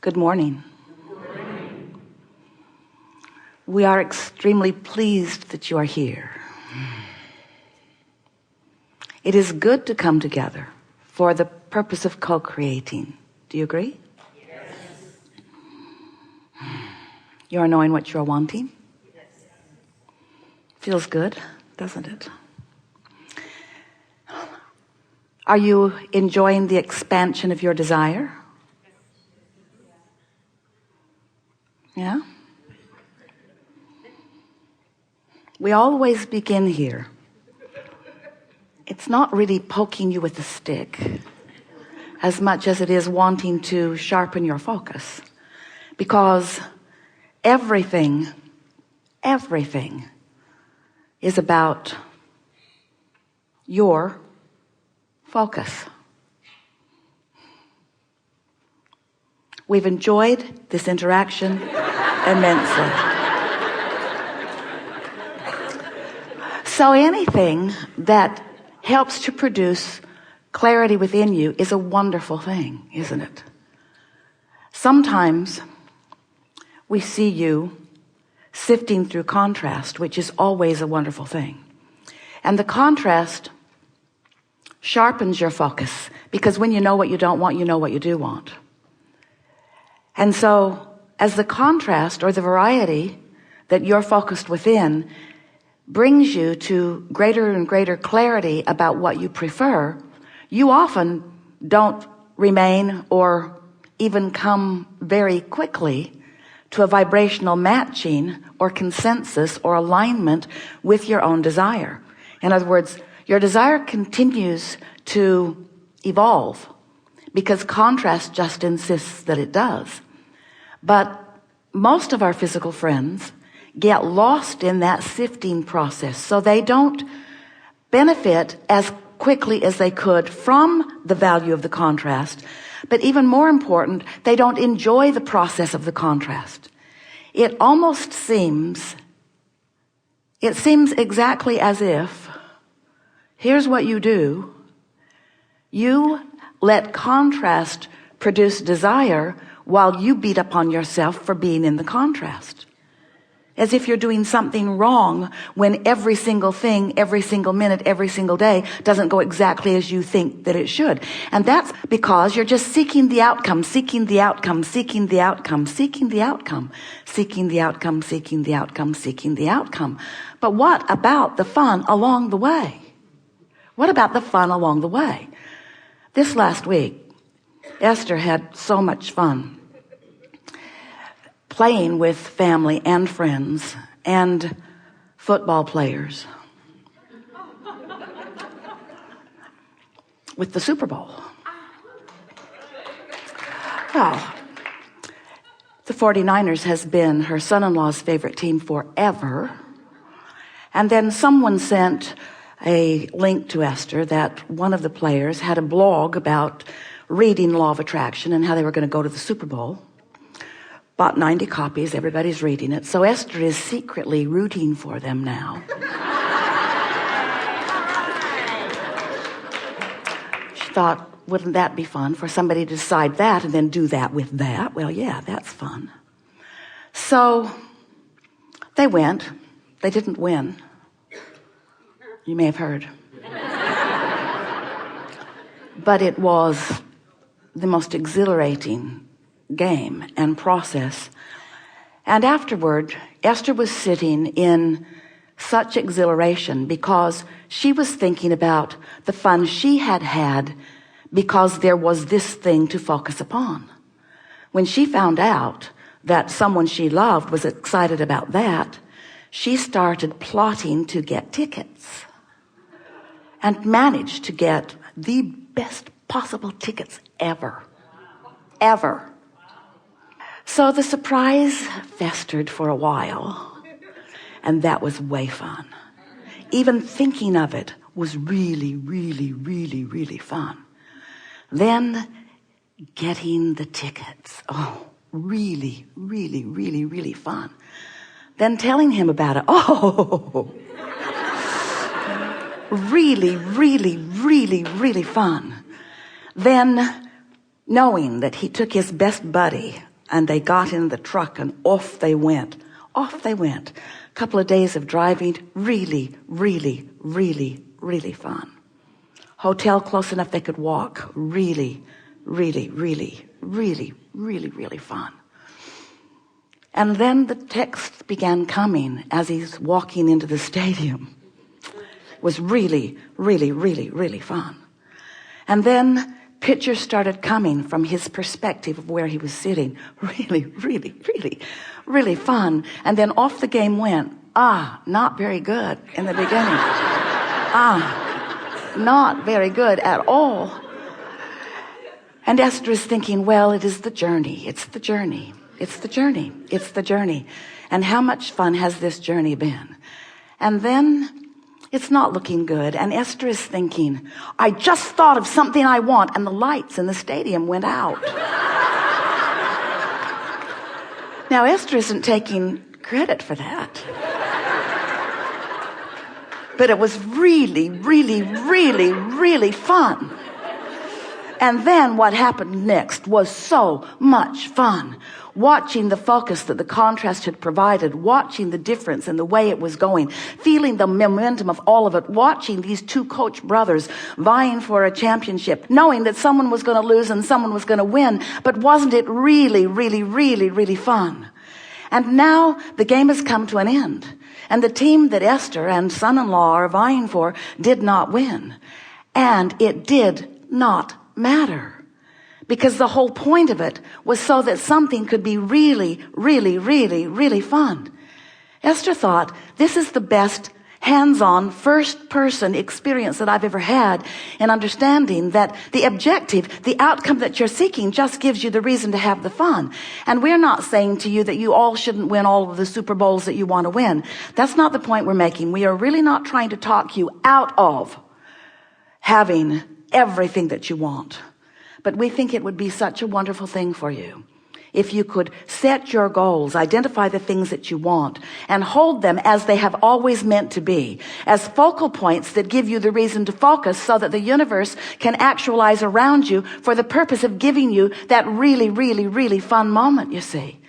Good morning. We are extremely pleased that you are here. It is good to come together for the purpose of co-creating. Do you agree? Yes. You are knowing what you're wanting? Yes. Feels good, doesn't it? Are you enjoying the expansion of your desire? Yeah? We always begin here. It's not really poking you with a stick as much as it is wanting to sharpen your focus, because everything is about your focus. We've enjoyed this interaction immensely. So anything that helps to produce clarity within you is a wonderful thing, isn't it? Sometimes we see you sifting through contrast, which is always a wonderful thing. And the contrast sharpens your focus, because when you know what you don't want, you know what you do want. And so as the contrast or the variety that you're focused within brings you to greater and greater clarity about what you prefer, you often don't remain or even come very quickly to a vibrational matching or consensus or alignment with your own desire. In other words, your desire continues to evolve because contrast just insists that it does. But most of our physical friends get lost in that sifting process, so they don't benefit as quickly as they could from the value of the contrast. But even more important, they don't enjoy the process of the contrast. It almost seems exactly as if, here's what you do: you let contrast produce desire while you beat up on yourself for being in the contrast, as if you're doing something wrong when every single thing, every single minute, every single day doesn't go exactly as you think that it should. And that's because you're just seeking the outcome, seeking the outcome, seeking the outcome, seeking the outcome, seeking the outcome, seeking the outcome, seeking the outcome. But what about the fun along the way? What about the fun along the way? This last week, Esther had so much fun playing with family and friends and football players with the Super Bowl. Well, the 49ers has been her son-in-law's favorite team forever. And then someone sent a link to Esther that one of the players had a blog about reading Law of Attraction and how they were going to go to the Super Bowl. Bought 90 copies, everybody's reading it. So Esther is secretly rooting for them now. She thought, wouldn't that be fun for somebody to decide that and then do that with that? Well, yeah, that's fun. So they went. They didn't win. You may have heard. But it was the most exhilarating game and process. And afterward, Esther was sitting in such exhilaration because she was thinking about the fun she had had because there was this thing to focus upon. When she found out that someone she loved was excited about that, she started plotting to get tickets and managed to get the best possible tickets ever. So the surprise festered for a while, and that was way fun. Even thinking of it was really, really, really, really fun. Then getting the tickets, really, really, really, really fun. Then telling him about it, really, really, really, really fun. Then knowing that he took his best buddy And they got in the truck and off they went. Off they went. A couple of days of driving, really, really, really, really fun. Hotel close enough they could walk, really, really, really, really, really, really fun. And then the text began coming as he's walking into the stadium. It was really, really, really, really fun. And then pictures started coming from his perspective of where he was sitting. Really, really, really, really fun. And then off the game went. Not very good in the beginning. Not very good at all. And Esther is thinking, well, it is the journey. It's the journey. It's the journey. It's the journey. And how much fun has this journey been? And then it's not looking good. And Esther is thinking, I just thought of something I want. And the lights in the stadium went out. Now, Esther isn't taking credit for that. But it was really, really, really, really fun. And then what happened next was so much fun. Watching the focus that the contrast had provided, watching the difference in the way it was going, feeling the momentum of all of it, watching these two coach brothers vying for a championship, knowing that someone was going to lose and someone was going to win. But wasn't it really, really, really, really fun? And now the game has come to an end. And the team that Esther and son-in-law are vying for did not win. And it did not matter. Because the whole point of it was so that something could be really, really, really, really fun. Esther thought, this is the best hands-on, first-person experience that I've ever had in understanding that the objective, the outcome that you're seeking just gives you the reason to have the fun. And we're not saying to you that you all shouldn't win all of the Super Bowls that you want to win. That's not the point we're making. We are really not trying to talk you out of having everything that you want. But we think it would be such a wonderful thing for you if you could set your goals, identify the things that you want, and hold them as they have always meant to be, as focal points that give you the reason to focus so that the universe can actualize around you for the purpose of giving you that really, really, really fun moment, you see.